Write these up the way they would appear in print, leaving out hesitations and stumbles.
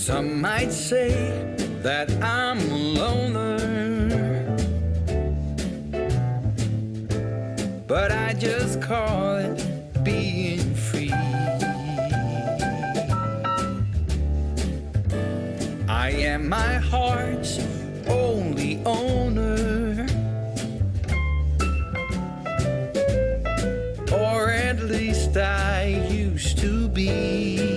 Some might say that I'm a loner, but I just call it being free. I am my heart's only owner, or at least I used to be.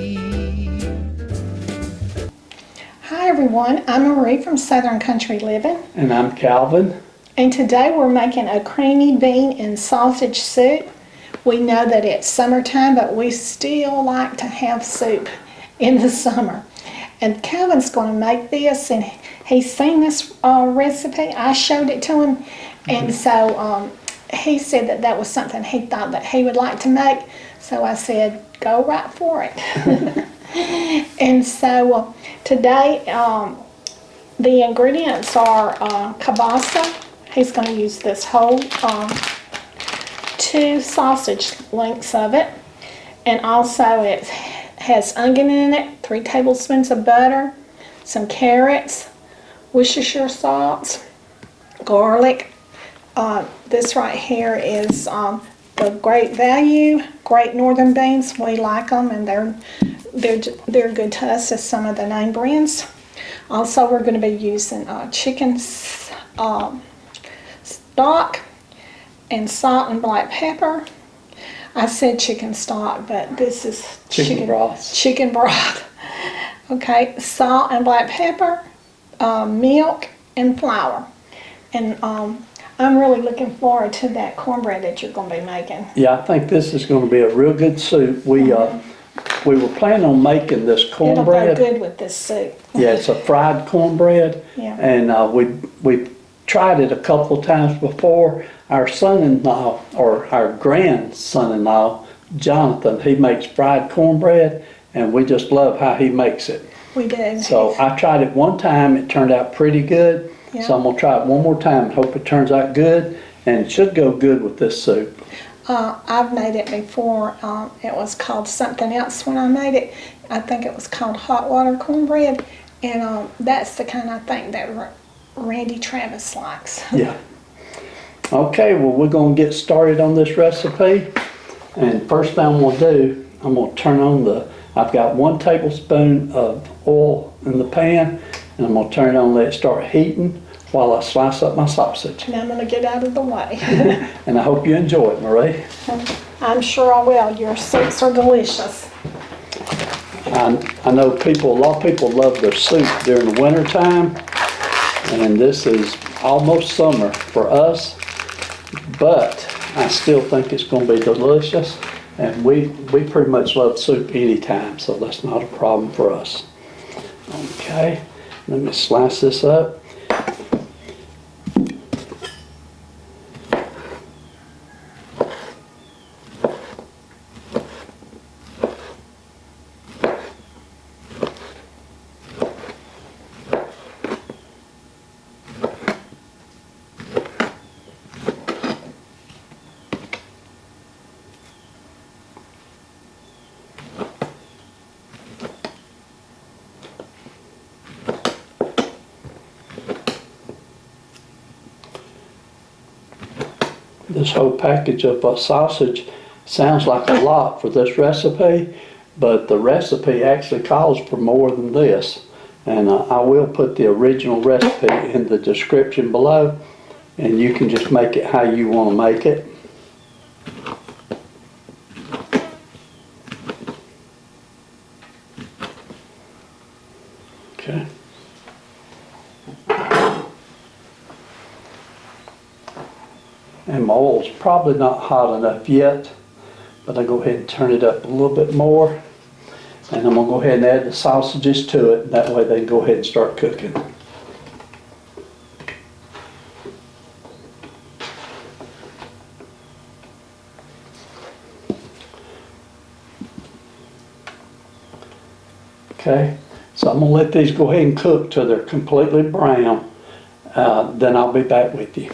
Hi everyone, I'm Marie from Southern Country Living. And I'm Calvin. And today we're making a creamy bean and sausage soup. We know that it's summertime, but we still like to have soup in the summer. And Calvin's going to make this, and he's seen this recipe. I showed it to him, and so he said that that was something he thought that he would like to make. So I said, go right for it. And so today the ingredients are kielbasa. He's going to use this whole 2 sausage lengths of it, and also it has onion in it, 3 tablespoons of butter, some carrots, Worcestershire sauce, garlic. This right here is the Great Value, Great Northern beans. We like them, and they're good to us as some of the name brands. Also, we're going to be using chicken stock and salt and black pepper. I said chicken stock, but this is Chicken broth. Chicken broth. Okay, salt and black pepper, milk and flour. And I'm really looking forward to that cornbread that you're going to be making. Yeah, I think this is going to be a real good soup. We were planning on making this cornbread. It'll go good with this soup. Yeah, it's a fried cornbread. Yeah. And we tried it a couple of times before. Our son-in-law, or our grandson-in-law, Jonathan, he makes fried cornbread, and we just love how he makes it. We do. So I tried it one time. It turned out pretty good. Yeah. So I'm going to try it one more time and hope it turns out good, and it should go good with this soup. I've made it before. It was called something else when I made it. I think it was called hot water cornbread, and that's the kind of thing that Randy Travis likes. Yeah. Okay, well, we're going to get started on this recipe. And first thing I'm going to do, I'm going to turn on I've got 1 tablespoon of oil in the pan, and I'm going to turn it on and let it start heating while I slice up my sausage. Now I'm going to get out of the way. And I hope you enjoy it, Marie. I'm sure I will. Your soups are delicious. I know a lot of people love their soup during the winter time, and this is almost summer for us, but I still think it's going to be delicious, and we pretty much love soup anytime, so that's not a problem for us. Okay, let me slice this up. This whole package of sausage sounds like a lot for this recipe, but the recipe actually calls for more than this. And I will put the original recipe in the description below, and you can just make it how you want to make it. Okay. And my oil's probably not hot enough yet, but I'll go ahead and turn it up a little bit more. And I'm going to go ahead and add the sausages to it. That way they can go ahead and start cooking. Okay, so I'm going to let these go ahead and cook till they're completely brown. Then I'll be back with you.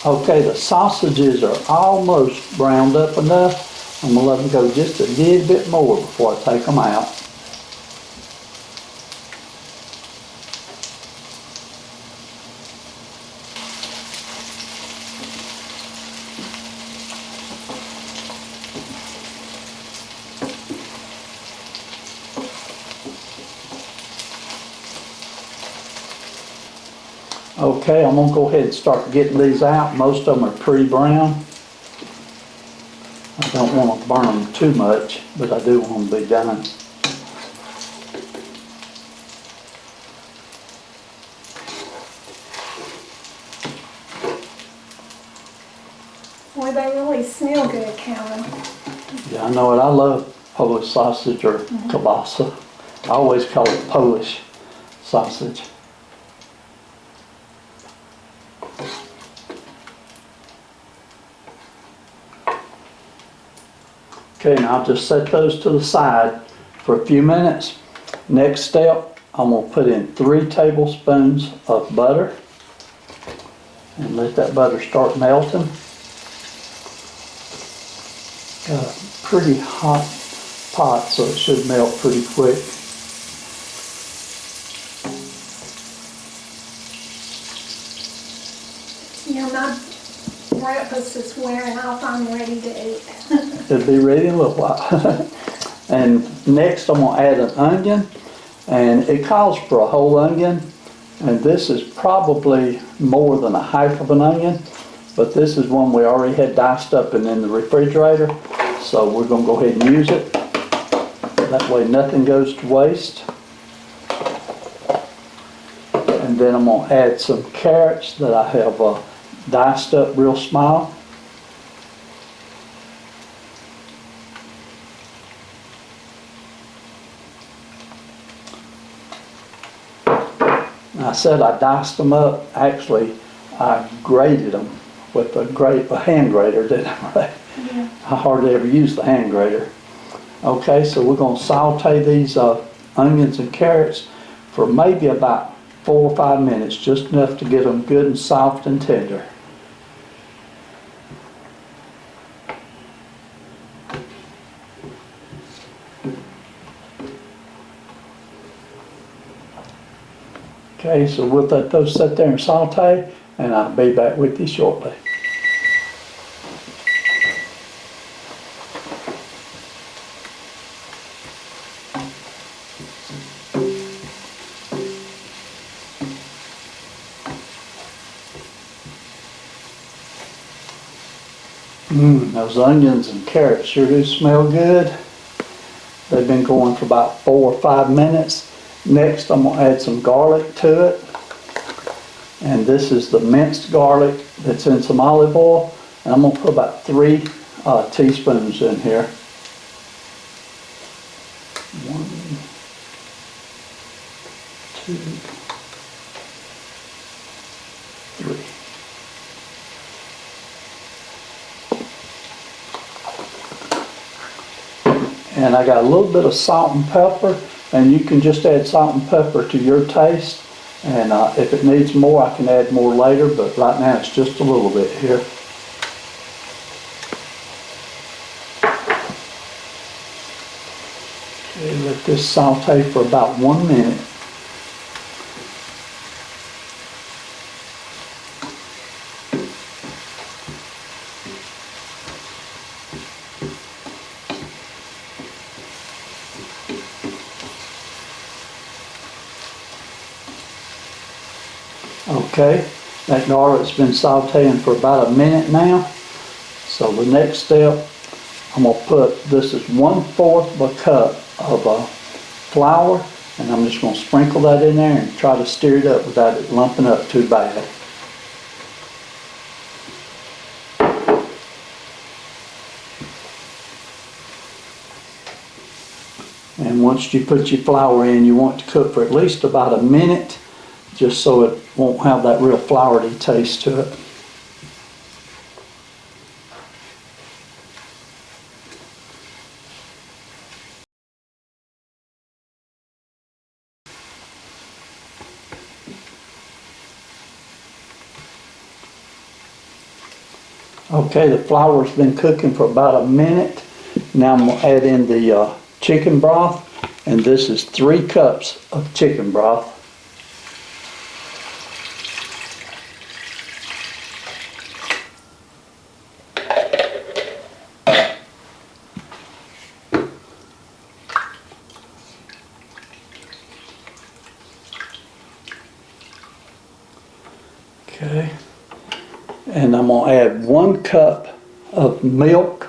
Okay, the sausages are almost browned up enough. I'm gonna let them go just a little bit more before I take them out. Okay, I'm gonna go ahead and start getting these out. Most of them are pretty brown. I don't want to burn them too much, but I do want them to be done. Boy, they really smell good, Calvin. Yeah, I know it. I love Polish sausage or kielbasa. I always call it Polish sausage. Okay, now I'll just set those to the side for a few minutes. Next step, I'm gonna put in 3 tablespoons of butter and let that butter start melting. Got a pretty hot pot, so it should melt pretty quick. Yeah, my breakfast is wearing off. I'm ready to eat. It'll be ready in a little while. And next I'm gonna add an onion, and it calls for a whole onion, and this is probably more than a half of an onion, but this is one we already had diced up and in the refrigerator, so we're gonna go ahead and use it. That way nothing goes to waste. And then I'm gonna add some carrots that I have diced up real small. I said I diced them up. Actually, I grated them with a hand grater, didn't I? Yeah. I hardly ever use the hand grater. Okay, so we're going to saute these onions and carrots for maybe about 4 or 5 minutes, just enough to get them good and soft and tender. Okay, so we'll let those sit there and saute, and I'll be back with you shortly. Those onions and carrots sure do smell good. They've been going for about 4 or 5 minutes. Next, I'm going to add some garlic to it. And this is the minced garlic that's in some olive oil. And I'm going to put about 3 teaspoons in here. 1, 2, 3. And I got a little bit of salt and pepper, and you can just add salt and pepper to your taste. And if it needs more, I can add more later, but right now it's just a little bit here. Okay, let this saute for about 1 minute. Okay, that garlic's been sauteing for about 1 minute now. So the next step, I'm going to put, this is 1/4 of a cup of flour, and I'm just going to sprinkle that in there and try to stir it up without it lumping up too bad. And once you put your flour in, you want it to cook for at least about 1 minute, just so it won't have that real floury taste to it. Okay, the flour's been cooking for about a minute. Now I'm gonna add in the chicken broth, and this is 3 cups of chicken broth. Okay, and I'm gonna add 1 cup of milk.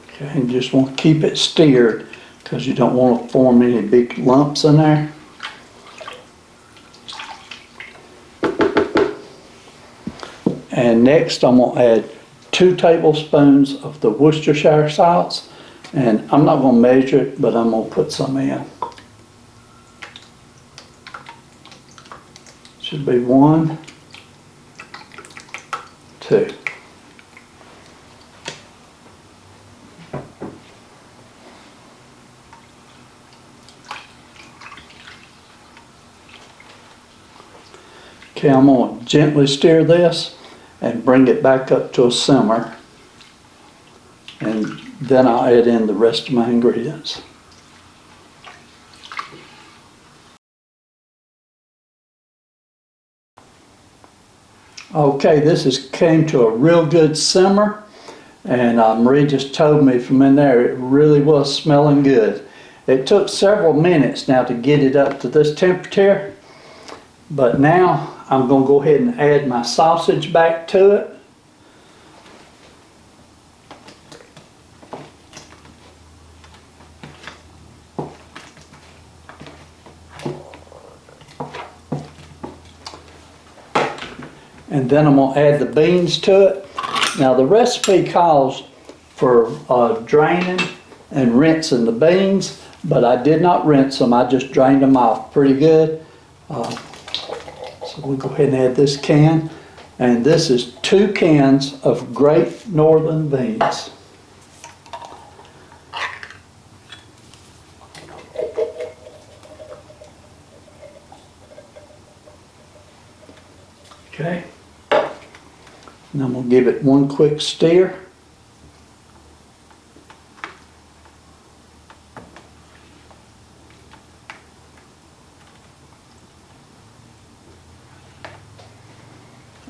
Okay, and just want to keep it stirred because you don't want to form any big lumps in there. And next I'm going to add 2 tablespoons of the Worcestershire sauce, and I'm not going to measure it, but I'm going to put some in. Should be 1, 2. Okay, I'm going to gently stir this and bring it back up to a simmer, and then I'll add in the rest of my ingredients. Okay, this came to a real good simmer, and Marie just told me from in there it really was smelling good. It took several minutes now to get it up to this temperature, but now I'm going to go ahead and add my sausage back to it. And then I'm going to add the beans to it. Now the recipe calls for draining and rinsing the beans, but I did not rinse them. I just drained them off pretty good. So we'll go ahead and add this can. And this is 2 cans of Great Northern beans. Okay. And I'm going to give it 1 quick stir.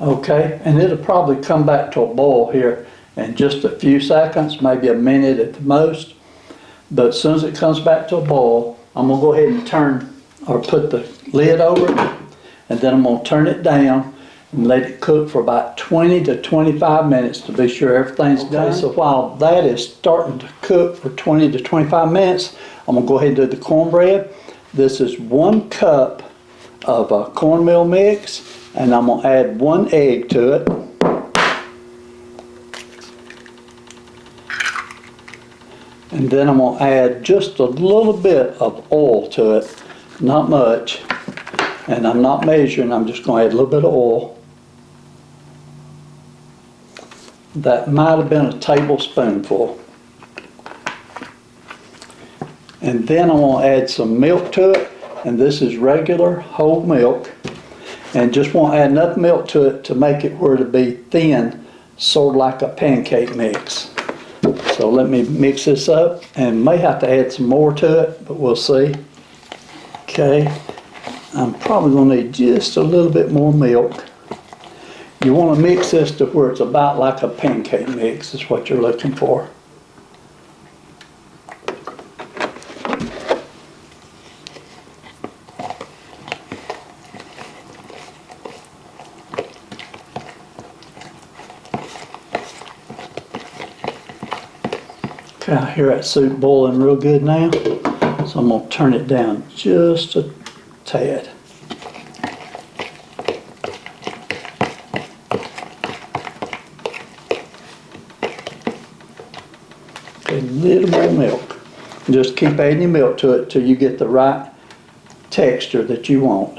Okay, and it'll probably come back to a boil here in just a few seconds, maybe a minute at the most. But as soon as it comes back to a boil, I'm going to go ahead and turn or put the lid over it, and then I'm going to turn it down and let it cook for about 20 to 25 minutes to be sure everything's done. So while that is starting to cook for 20 to 25 minutes, I'm going to go ahead and do the cornbread. This is 1 cup of cornmeal mix, and I'm going to add 1 egg to it. And then I'm going to add just a little bit of oil to it, not much. And I'm not measuring, I'm just going to add a little bit of oil. That might have been a tablespoonful. And then I'm going to add some milk to it, and this is regular whole milk. And just want to add enough milk to it to make it where to be thin, sort of like a pancake mix. So let me mix this up, and may have to add some more to it, but we'll see. Okay, I'm probably going to need just a little bit more milk. You want to mix this to where it's about like a pancake mix is what you're looking for. Okay, I hear that soup boiling real good now, so I'm going to turn it down just a tad. A little more milk. Just keep adding milk to it till you get the right texture that you want.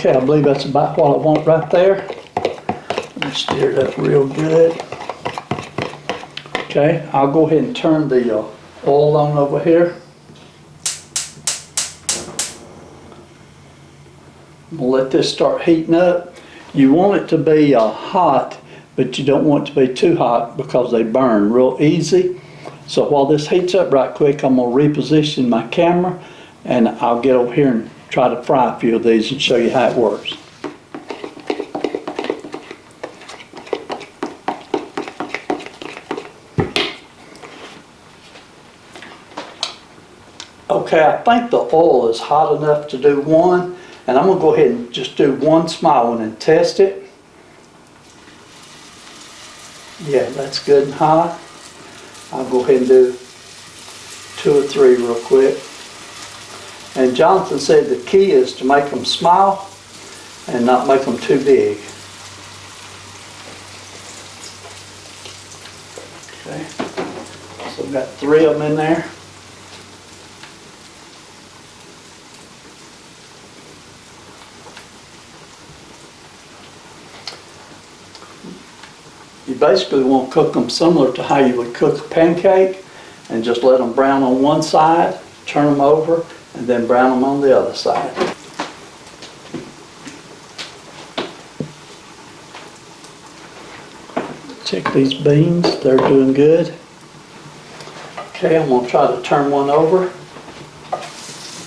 Okay, I believe that's about what I want right there. Let me stir it up real good. Okay, I'll go ahead and turn the oil on over here. I'm gonna let this start heating up. You want it to be hot, but you don't want it to be too hot because they burn real easy. So while this heats up right quick, I'm gonna reposition my camera and I'll get over here and try to fry a few of these and show you how it works. Okay, I think the oil is hot enough to do one, and I'm gonna go ahead and just do one small one and test it. Yeah, that's good and hot. I'll go ahead and do 2 or 3 real quick. And Jonathan said the key is to make them small and not make them too big. Okay, so I've got 3 of them in there. You basically want to cook them similar to how you would cook a pancake, and just let them brown on one side, turn them over, and then brown them on the other side. Check these beans, they're doing good. Okay, I'm going to try to turn one over.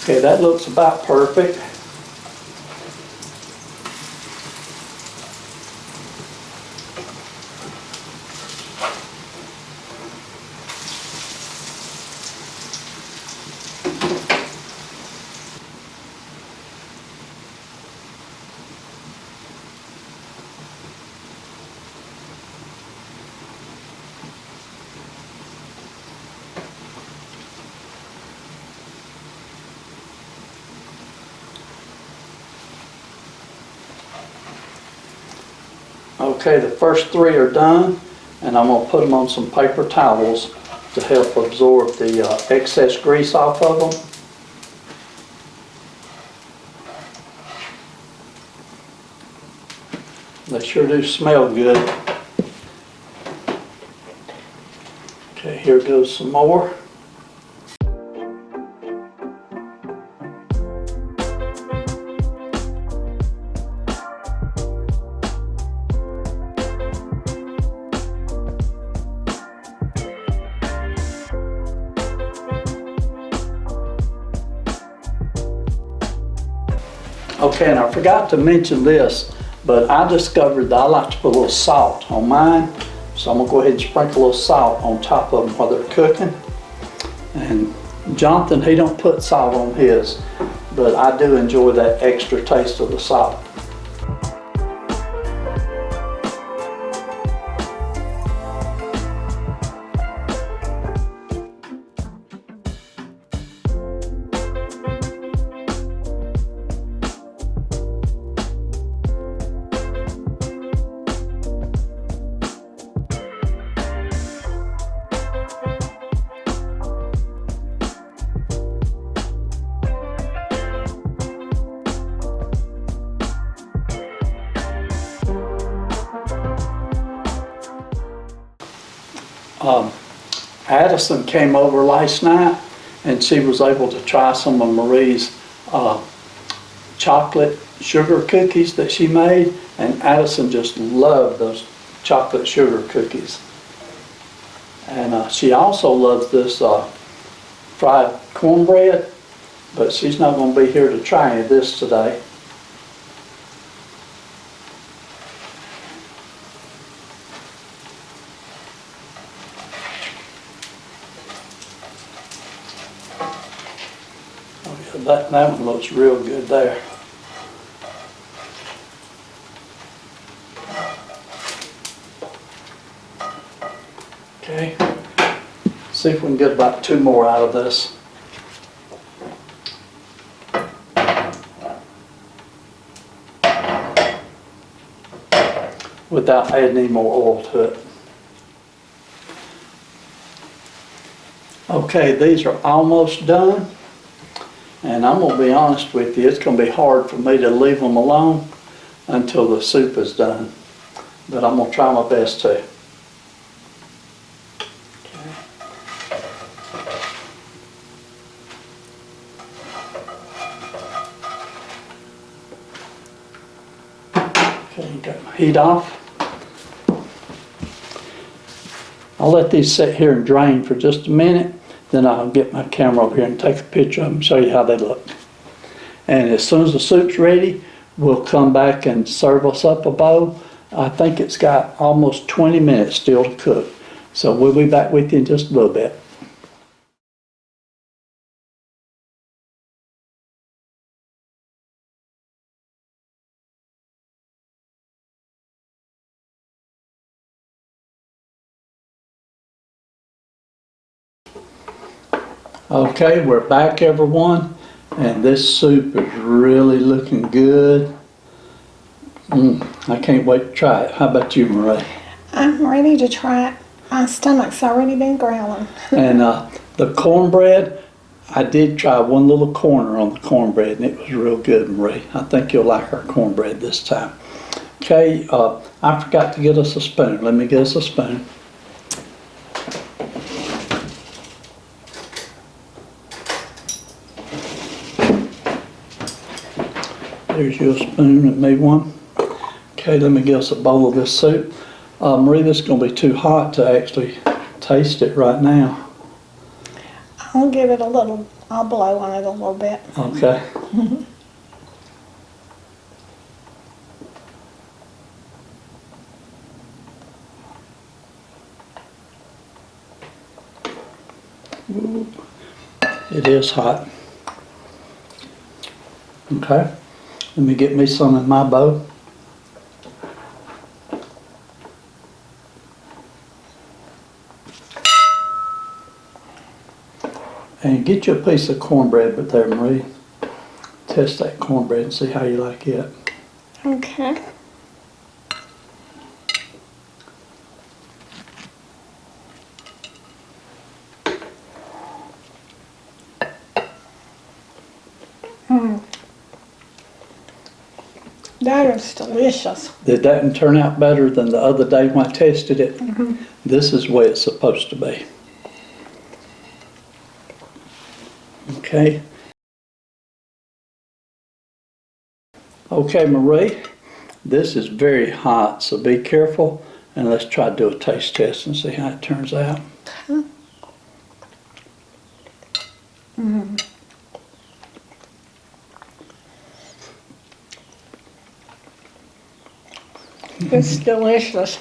Okay, that looks about perfect. Okay, the first 3 are done, and I'm going to put them on some paper towels to help absorb the excess grease off of them. They sure do smell good. Okay, here goes some more. Okay, and I forgot to mention this, but I discovered that I like to put a little salt on mine. So I'm gonna go ahead and sprinkle a little salt on top of them while they're cooking. And Jonathan, he don't put salt on his, but I do enjoy that extra taste of the salt. Addison came over last night and she was able to try some of Marie's chocolate sugar cookies that she made, and Addison just loved those chocolate sugar cookies. And she also loves this fried cornbread, but she's not going to be here to try any of this today. That one looks real good there. Okay, see if we can get about 2 more out of this. Without adding any more oil to it. Okay, these are almost done. And I'm gonna be honest with you, it's gonna be hard for me to leave them alone until the soup is done. But I'm gonna try my best to. Okay, got my heat off. I'll let these sit here and drain for just a minute, then I'll get my camera over here and take a picture of them and show you how they look. And as soon as the soup's ready, we'll come back and serve us up a bowl. I think it's got almost 20 minutes still to cook. So we'll be back with you in just a little bit. Okay, we're back everyone, and this soup is really looking good. I can't wait to try it. How about you, Marie? I'm ready to try it. My stomach's already been growling. And the cornbread, I did try one little corner on the cornbread, and it was real good, Marie. I think you'll like our cornbread this time. Okay, I forgot to get us a spoon. Let me get us a spoon. There's your spoon and me one. Okay, let me get us a bowl of this soup. Marie, this is going to be too hot to actually taste it right now. I'll give it a little, I'll blow on it a little bit. Okay. It is hot. Okay, let me get me some in my bowl. And get you a piece of cornbread but there, Marie. Test that cornbread and see how you like it. Okay. That is delicious. Did that turn out better than the other day when I tested it? This is the way it's supposed to be. Okay. Okay, Marie, this is very hot, so be careful, and let's try to do a taste test and see how it turns out. It's delicious.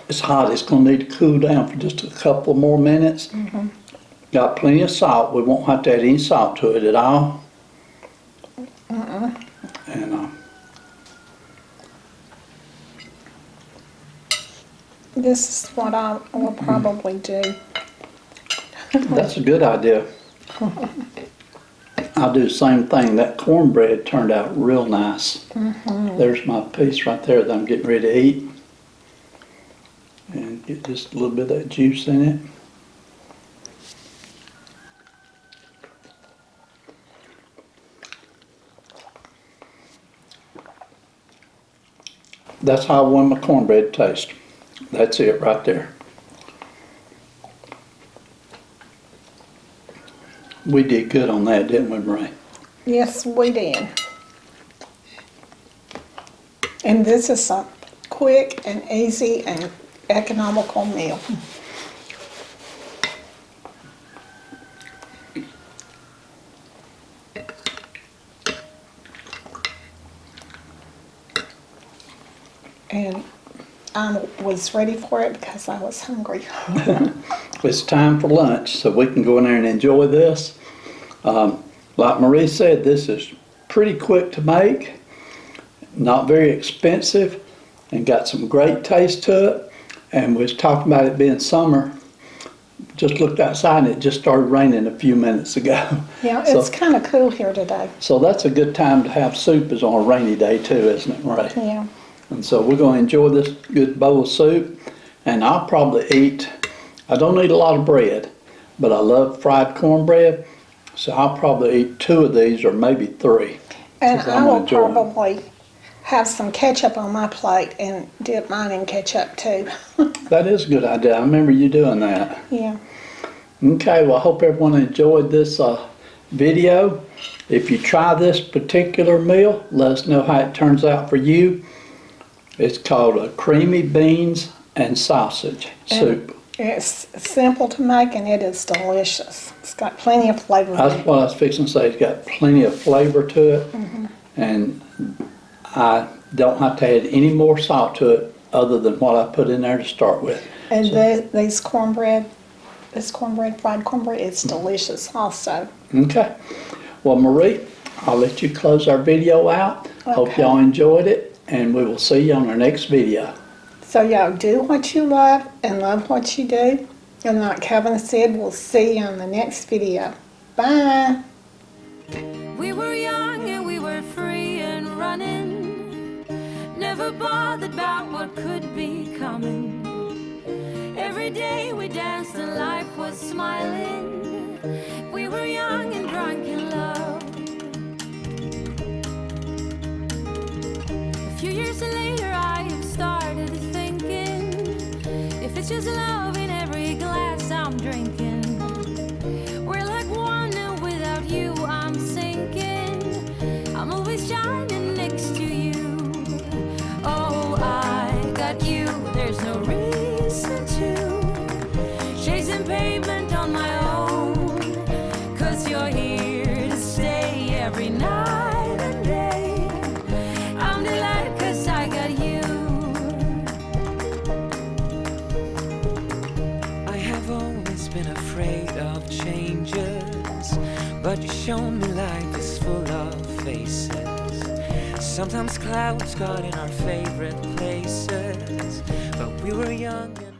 It's hot, it's going to need to cool down for just a couple more minutes. Got plenty of salt. We won't have to add any salt to it at all. And This is what I will probably do. that's a good idea. I'll do the same thing. That cornbread turned out real nice. There's my piece right there that I'm getting ready to eat. And get just a little bit of that juice in it. That's how I want my cornbread to taste. That's it right there. We did good on that, didn't we, Marie? Yes, we did. And this is a quick and easy and economical meal. And I was ready for it because I was hungry. It's time for lunch, so we can go in there and enjoy this. Like Marie said, this is pretty quick to make, not very expensive, and got some great taste to it. And we was talking about it being summer. Just looked outside and it just started raining a few minutes ago. Yeah, it's kind of cool here today. So that's a good time to have soup is on a rainy day too, isn't it, Marie? Yeah. And so we're going to enjoy this good bowl of soup. And I'll probably eat, I don't eat a lot of bread, but I love fried cornbread. So I'll probably eat 2 of these or maybe 3. And 'cause I I'm will enjoying them. probably have some ketchup on my plate and dip mine in ketchup too. That is a good idea. I remember you doing that. Yeah. Okay, well, I hope everyone enjoyed this video. If you try this particular meal, let us know how it turns out for you. It's called a creamy beans and sausage soup. It's simple to make and it is delicious. It's got plenty of flavor in That's it. what I was fixing to say. It's got plenty of flavor to it. And I don't have to add any more salt to it other than what I put in there to start with. And this cornbread, fried cornbread, it's delicious also. Okay. Well, Marie, I'll let you close our video out. Hope Okay. y'all enjoyed it, and we will see you on our next video. So y'all do what you love and love what you do. And like Kevin said, we'll see you on the next video. Bye. We were young and we were free and running, never bothered about what could be coming. Every day we danced and life was smiling. We were young and drunk in love. A few years later I have started thinking, if it's just love in every glass I'm drinking, we're like one and without you I'm sinking. I'm always shining next to you. Oh, I got you, there's no reason to chasing pavement on my own, 'cause you're here to stay every night and day. I'm delighted 'cause I got you. I have always been afraid of changes, but you shown me life is full of faces. Sometimes clouds got in our favorite places, but we were young and